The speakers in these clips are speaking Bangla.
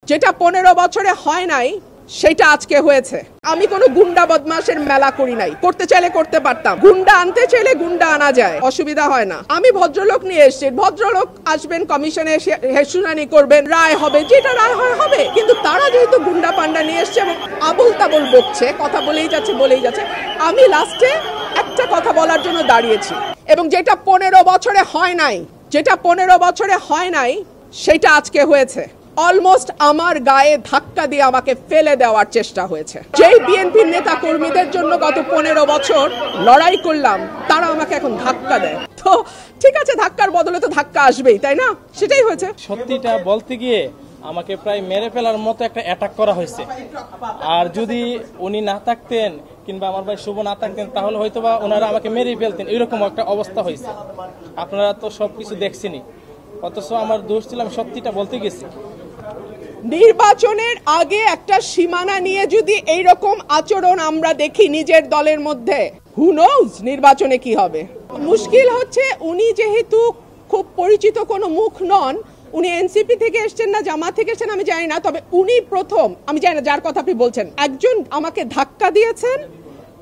যেটা 15 বছরে হয় নাই সেটা আজকে হয়েছে। আমি কোনো গুন্ডা বদমাশের মেলা করি নাই, করতে চাইলে করতে পারতাম। গুন্ডা আনতে চাইলে গুন্ডা আনা যায়, অসুবিধা হয় না। আমি ভদ্রলোক নিয়ে এসেছি, ভদ্রলোক আসবেন, কমিশনে শুনানি করবেন, রায় হবে, যেটা রায় হয় হবে। কিন্তু তারা যেহেতু গুন্ডা পান্ডা নিয়ে এসছে এবং আবল তাবল বকছে, কথা বলেই যাচ্ছে, আমি লাস্টে একটা কথা বলার জন্য দাঁড়িয়েছি। এবং যেটা 15 বছরে হয় নাই সেটা আজকে হয়েছে। অলমোস্ট আমার গায়ে ধাক্কা দিয়ে আমাকে ফেলে দেওয়ার চেষ্টা হয়েছে। যেই বিএনপির নেতা কর্মীদের জন্য গত 15 বছর লড়াই করলাম, তারা আমাকে এখন ধাক্কা দেয়। তো ঠিক আছে, ধাক্কার বদলে তো ধাক্কা আসবেই, তাই না? সেটাই হয়েছে। সত্যিটা বলতে গিয়ে আমাকে প্রায় মেরে ফেলার মতো একটা অ্যাটাক করা হয়েছে। আর যদি উনি না থাকতেন কিংবা আমার ভাই শুভ না থাকতেন, তাহলে হয়তোবা ওনারা আমাকে মেরে ফেলতেন, এরকম একটা অবস্থা হয়েছে। আপনারা তো সবকিছু দেখছেনই, অথচ আমার দোষ ছিল, আমি সত্যিটা বলতে গেছি। নির্বাচনের আগে একটা সীমানা নিয়ে যদি এইরকম আচরণ আমরা দেখি নিজের দলের মধ্যে, হু নোজ নির্বাচনে কি হবে। মুশকিল হচ্ছে উনি যেহেতু খুব পরিচিত কোনো মুখ নন, উনি এনসিপি থেকে এসেছেন না জামাত থেকে এসেছেন আমি জানি না, তবে উনি প্রথম, আমি জানি না যার কথা আপনি বলছেন, একজন আমাকে ধাক্কা দিয়েছেন,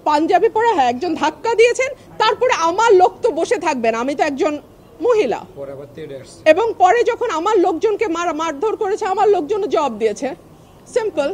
পাঞ্জাবি পরা, হ্যাঁ একজন ধাক্কা দিয়েছেন। তারপরে আমার লোক তো বসে থাকবেন, আমি তো একজন মহিলা, এবং পরে যখন আমার লোকজনকে মারধর করেছে, আমার লোকজন জবাব দিয়েছে। সিম্পল।